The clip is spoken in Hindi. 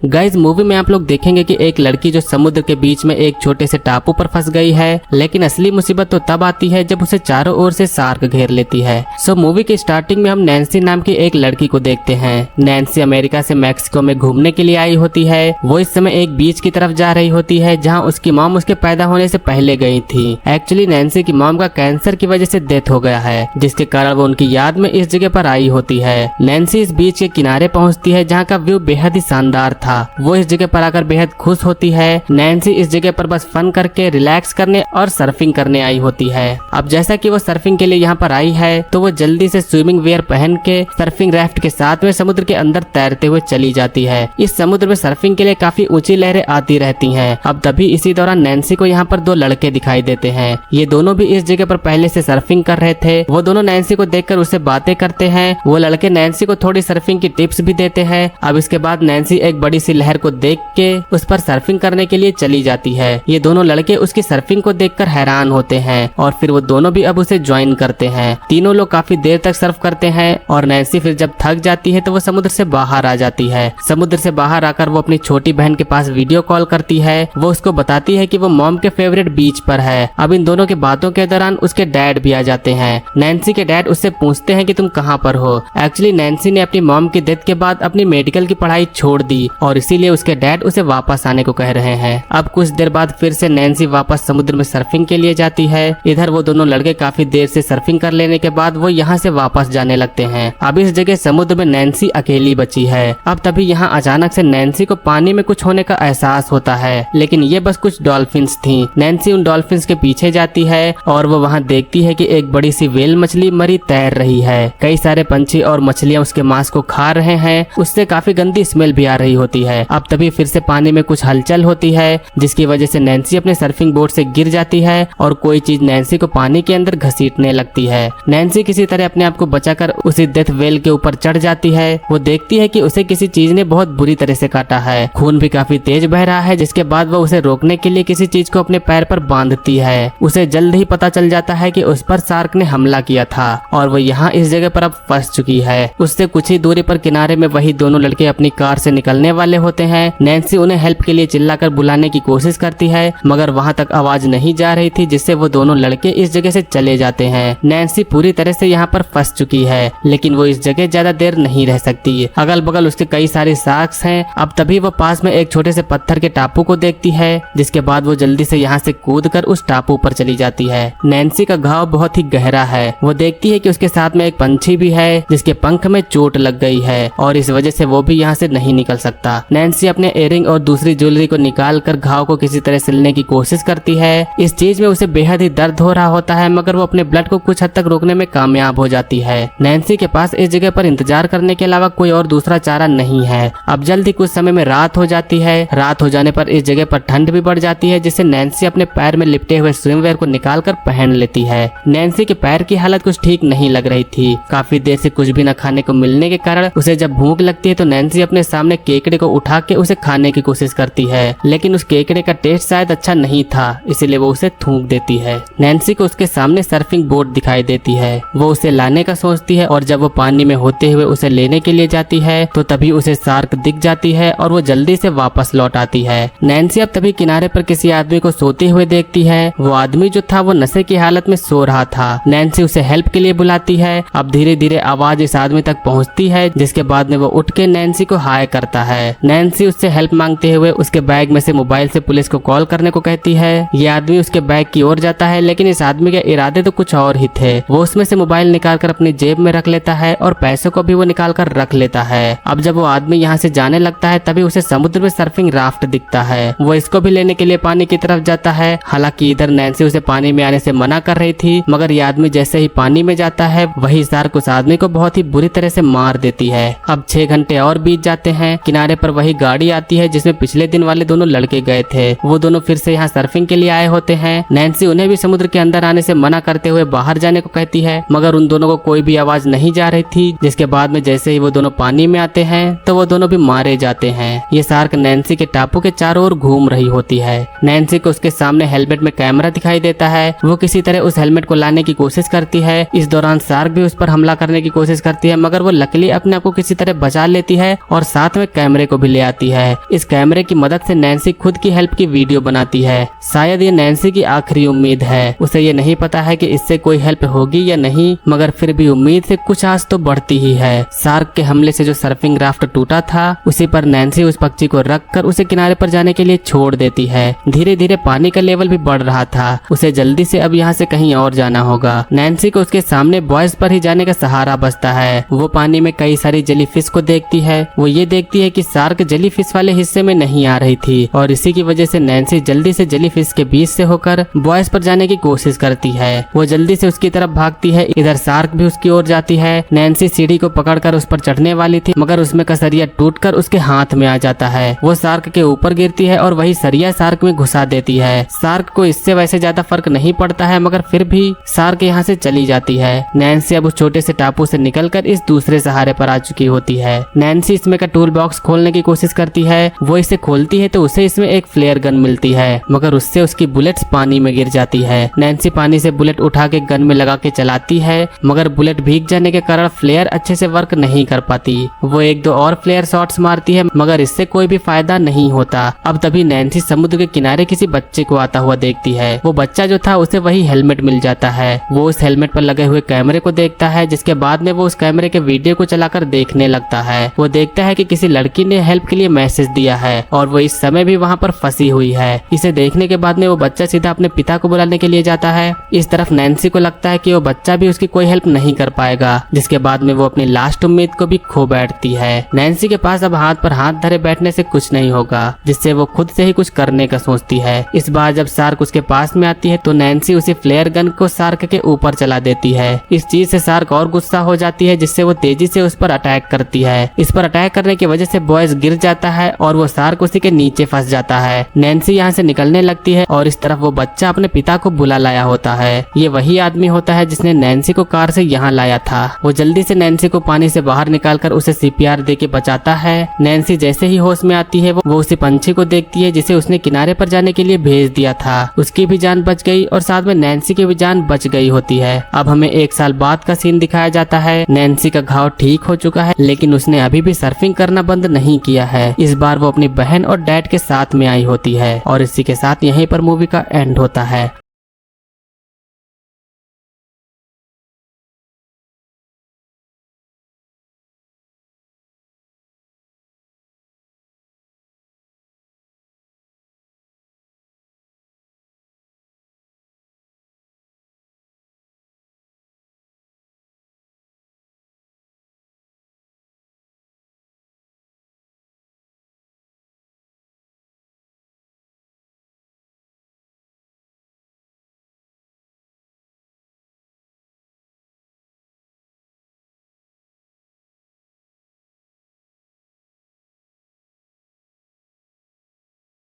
गाइस मूवी में आप लोग देखेंगे कि एक लड़की जो समुद्र के बीच में एक छोटे से टापू पर फंस गई है, लेकिन असली मुसीबत तो तब आती है जब उसे चारों ओर से शार्क घेर लेती है। सो मूवी के स्टार्टिंग में हम नैन्सी नाम की एक लड़की को देखते हैं। नैन्सी अमेरिका से मैक्सिको में घूमने के लिए आई होती है। वो इस समय एक बीच की तरफ जा रही होती है जहाँ उसकी मॉम उसके पैदा होने से पहले गई थी। एक्चुअली नैन्सी की मॉम का कैंसर की वजह से डेथ हो गया है, जिसके कारण वो उनकी याद में इस जगह पर आई होती है। नैन्सी इस बीच के किनारे पहुँचती है जहाँ का व्यू बेहद ही शानदार था। वो इस जगह पर आकर बेहद खुश होती है। नैन्सी इस जगह पर बस फन करके रिलैक्स करने और सर्फिंग करने आई होती है। अब जैसा कि वो सर्फिंग के लिए यहाँ पर आई है तो वो जल्दी से स्विमिंग वेयर पहन के सर्फिंग राफ्ट के साथ में समुद्र के अंदर तैरते हुए चली जाती है। इस समुद्र में सर्फिंग के लिए काफी ऊंची लहरें आती रहती हैं। अब तभी इसी दौरान नैन्सी को यहाँ पर दो लड़के दिखाई देते हैं। ये दोनों भी इस जगह पर पहले से सर्फिंग कर रहे थे। वो दोनों नैन्सी को देखकर उससे बातें करते हैं। वो लड़के नैन्सी को थोड़ी सर्फिंग की टिप्स भी देते हैं। अब इसके बाद नैन्सी एक बड़ी सी लहर को देख के उस पर सर्फिंग करने के लिए चली जाती है। ये दोनों लड़के उसकी सर्फिंग को देखकर हैरान होते हैं और फिर वो दोनों भी अब उसे ज्वाइन करते हैं। तीनों लोग काफी देर तक सर्फ करते हैं और नैन्सी फिर जब थक जाती है तो वो समुद्र से बाहर आ जाती है। समुद्र से बाहर आकर वो अपनी छोटी बहन के पास वीडियो कॉल करती है। वो उसको बताती है कि वो मॉम के फेवरेट बीच पर है। अब इन दोनों के बातों के दौरान उसके डैड भी आ जाते हैं। नैन्सी के डैड उससे पूछते हैं कि तुम कहाँ पर हो। एक्चुअली नैन्सी ने अपनी मॉम की डेथ के बाद अपनी मेडिकल की पढ़ाई छोड़ दी और इसीलिए उसके डैड उसे वापस आने को कह रहे हैं। अब कुछ देर बाद फिर से नैन्सी वापस समुद्र में सर्फिंग के लिए जाती है। इधर वो दोनों लड़के काफी देर से सर्फिंग कर लेने के बाद वो यहाँ से वापस जाने लगते हैं। अब इस जगह समुद्र में नैन्सी अकेली बची है। अब तभी यहाँ अचानक से नैन्सी को पानी में कुछ होने का एहसास होता है, लेकिन ये बस कुछ डॉल्फिन्स थी। नैन्सी उन डॉल्फिन्स के पीछे जाती है और वो वहाँ देखती है कि एक बड़ी सी व्हेल मछली मरी तैर रही है। कई सारे पंछी और मछलियाँ उसके मांस को खा रहे हैं। उससे काफी गंदी स्मेल भी आ रही होती है। अब तभी फिर से पानी में कुछ हलचल होती है, जिसकी वजह से नैन्सी अपने सर्फिंग बोर्ड से गिर जाती है और कोई चीज नैन्सी को पानी के अंदर घसीटने लगती है। नैन्सी किसी तरह अपने आप को बचाकर उसी डेथ व्हेल के ऊपर चढ़ जाती है। वो देखती है कि उसे किसी चीज ने बहुत बुरी तरह से काटा है। खून भी काफी तेज बह रहा है, जिसके बाद वो उसे रोकने के लिए किसी चीज को अपने पैर पर बांधती है। उसे जल्द ही पता चल जाता है कि उस पर शार्क ने हमला किया था और वो यहाँ इस जगह पर अब फंस चुकी है। उससे कुछ ही दूरी पर किनारे में वही दोनों लड़के अपनी कार से निकलने वाले होते हैं। नैन्सी उन्हें हेल्प के लिए चिल्लाकर बुलाने की कोशिश करती है, मगर वहां तक आवाज नहीं जा रही थी, जिससे वो दोनों लड़के इस जगह से चले जाते हैं। नैन्सी पूरी तरह से यहाँ पर फंस चुकी है, लेकिन वो इस जगह ज्यादा देर नहीं रह सकती। अगल बगल उसके कई सारे शार्क्स हैं। अब तभी वो पास में एक छोटे से पत्थर के टापू को देखती है, जिसके बाद वो जल्दी से यहाँ से कूदकर उस टापू पर चली जाती है। नैन्सी का घाव बहुत ही गहरा है। वो देखती है कि उसके साथ में एक पंछी भी है, जिसके पंख में चोट लग गई है और इस वजह से वो भी यहाँ से नहीं निकल सकता। नैन्सी अपने इयररिंग और दूसरी ज्वेलरी को निकाल कर घाव को किसी तरह सिलने की कोशिश करती है। इस चीज में उसे बेहद ही दर्द हो रहा होता है, मगर वो अपने ब्लड को कुछ हद तक रोकने में कामयाब हो जाती है। नैन्सी के पास इस जगह पर इंतजार करने के अलावा कोई और दूसरा चारा नहीं है। अब जल्दी कुछ समय में रात हो जाती है। रात हो जाने पर इस जगह पर ठंड भी बढ़ जाती है, जिससे नैन्सी अपने पैर में लिपटे हुए स्विमवेयर को निकाल कर पहन लेती है। नैन्सी के पैर की हालत कुछ ठीक नहीं लग रही थी। काफी देर से कुछ भी न खाने को मिलने के कारण उसे जब भूख लगती है तो नैन्सी अपने सामने केकड़े को उठा के उसे खाने की कोशिश करती है, लेकिन उस केकड़े का टेस्ट शायद अच्छा नहीं था, इसीलिए वो उसे थूक देती है। नैन्सी को उसके सामने सर्फिंग बोर्ड दिखाई देती है। वो उसे लाने का सोचती है और जब वो पानी में होते हुए उसे लेने के लिए जाती है तो तभी उसे शार्क दिख जाती है और वो जल्दी से वापस लौट आती है। नैन्सी अब तभी किनारे पर किसी आदमी को सोते हुए देखती है। वो आदमी जो था वो नशे की हालत में सो रहा था। नैन्सी उसे हेल्प के लिए बुलाती है। अब धीरे धीरे आवाज इस आदमी तक पहुंचती है, जिसके बाद में वो उठ के नैन्सी को हाय करता है। नैन्सी उससे हेल्प मांगते हुए उसके बैग में से मोबाइल से पुलिस को कॉल करने को कहती है। ये आदमी उसके बैग की ओर जाता है, लेकिन इस आदमी के इरादे तो कुछ और ही थे। वो उसमें से मोबाइल निकालकर अपनी जेब में रख लेता है और पैसों को भी वो निकाल कर रख लेता है। अब जब वो आदमी यहाँ से जाने लगता है तभी उसे समुद्र में सर्फिंग राफ्ट दिखता है। वो इसको भी लेने के लिए पानी की तरफ जाता है। हालांकि इधर नैन्सी उसे पानी में आने से मना कर रही थी, मगर ये आदमी जैसे ही पानी में जाता है वही शार्क उस आदमी को बहुत ही बुरी तरह से मार देती है। अब 6 घंटे और बीत जाते हैं। किनारे पर वही गाड़ी आती है जिसमें पिछले दिन वाले दोनों लड़के गए थे। वो दोनों फिर से यहाँ सर्फिंग के लिए आए होते हैं। नैन्सी उन्हें भी समुद्र के अंदर आने से मना करते हुए बाहर जाने को कहती है, मगर उन दोनों को कोई भी आवाज नहीं जा रही थी। जिसके बाद में जैसे ही वो दोनों पानी में आते हैं तो वो दोनों भी मारे जाते हैं। ये शार्क नैन्सी के टापू के चारों ओर घूम रही होती है। नैन्सी को उसके सामने हेलमेट में कैमरा दिखाई देता है। वो किसी तरह उस हेलमेट को लाने की कोशिश करती है। इस दौरान शार्क भी उस पर हमला करने की कोशिश करती है, मगर वो लकीली अपने आप को किसी तरह बचा लेती है और साथ में कैमरे को भी ले आती है। इस कैमरे की मदद से नैन्सी खुद की हेल्प की वीडियो बनाती है। शायद ये नैन्सी की आखिरी उम्मीद है। उसे ये नहीं पता है कि इससे कोई हेल्प होगी या नहीं, मगर फिर भी उम्मीद से कुछ आस तो बढ़ती ही है। शार्क के हमले से जो सर्फिंग राफ्ट टूटा था, उसी पर नैन्सी उस पक्षी को रखकर उसे किनारे पर जाने के लिए छोड़ देती है। धीरे धीरे पानी का लेवल भी बढ़ रहा था। उसे जल्दी से अब यहाँ से कहीं और जाना होगा। नैन्सी को उसके सामने बॉयज पर ही जाने का सहारा बचता है। वो पानी में कई सारी जेलीफिश को देखती है। वो ये देखती है कि शार्क जेलीफिश वाले हिस्से में नहीं आ रही थी और इसी की वजह से नैन्सी जल्दी से जेलीफिश के बीच से होकर बॉयज पर जाने की कोशिश करती है। वो जल्दी से उसकी तरफ भागती है। इधर शार्क भी उसकी ओर जाती है। नैन्सी सीढ़ी को पकड़कर उस पर चढ़ने वाली थी, मगर उसमें का सरिया टूटकर उसके हाथ में आ जाता है। वो शार्क के ऊपर गिरती है और वही सरिया शार्क में घुसा देती है। शार्क को इससे वैसे ज्यादा फर्क नहीं पड़ता है, मगर फिर भी शार्क यहाँ से चली जाती है। नैन्सी अब उस छोटे से टापू से निकलकर इस दूसरे सहारे पर आ चुकी होती है। नैन्सी इसमें का टूल बॉक्स खोलने की कोशिश करती है। वो इसे खोलती है तो उसे इसमें एक फ्लेयर गन मिलती है, मगर उससे उसकी बुलेट्स पानी में गिर जाती है। नैन्सी पानी से बुलेट उठा के गन में लगा के चलाती है, मगर बुलेट भीग जाने के कारण फ्लेयर अच्छे से वर्क नहीं कर पाती। वो एक दो और फ्लेयर शॉट्स मारती है, मगर इससे कोई भी फायदा नहीं होता। अब तभी नैन्सी समुद्र के किनारे किसी बच्चे को आता हुआ देखती है। वो बच्चा जो था उसे वही हेलमेट मिल जाता है। वो उस हेलमेट पर लगे हुए कैमरे को देखता है, जिसके बाद में वो उस कैमरे के वीडियो को चलाकर देखने लगता है। वो देखता है कि किसी लड़की ने हेल्प के लिए मैसेज दिया है और वो इस समय भी वहाँ पर फंसी हुई है। इसे देखने के बाद में वो बच्चा सीधा अपने पिता को बुलाने के लिए जाता है। इस तरफ नैन्सी को लगता है कि वो बच्चा भी उसकी कोई हेल्प नहीं कर पाएगा, जिसके बाद में वो अपनी लास्ट उम्मीद को भी खो बैठती है। नैन्सी के पास अब हाथ पर हाथ धरे बैठने से कुछ नहीं होगा, जिससे वो खुद से ही कुछ करने का सोचती है। इस बार जब शार्क उसके पास में आती है तो नैन्सी उसी फ्लेयर गन को शार्क के ऊपर चला देती है। इस चीज से शार्क और गुस्सा हो जाती है, जिससे वो तेजी से उस पर अटैक करती है। इस पर अटैक करने की वजह से बॉयज गिर जाता है और वो शार्क उसी के नीचे फंस जाता है। नैन्सी यहाँ से निकलने लगती है और इस तरफ वो बच्चा अपने पिता को बुला लाया होता है। ये वही आदमी होता है जिसने नैन्सी को कार से यहाँ लाया था। वो जल्दी से नैन्सी को पानी से बाहर निकालकर उसे सीपीआर दे के बचाता है। नैन्सी जैसे ही होश में आती है वो उसी पंछी को देखती है जिसे उसने किनारे पर जाने के लिए भेज दिया था। उसकी भी जान बच गई और साथ में नैन्सी की भी जान बच गई होती है। अब हमें 1 साल बाद का सीन दिखाया जाता है। नैन्सी का घाव ठीक हो चुका है, लेकिन उसने अभी भी सर्फिंग करना बंद नहीं किया है। इस बार वो अपनी बहन और डैड के साथ में आई होती है और इसी के साथ यहीं पर मूवी का एंड होता है।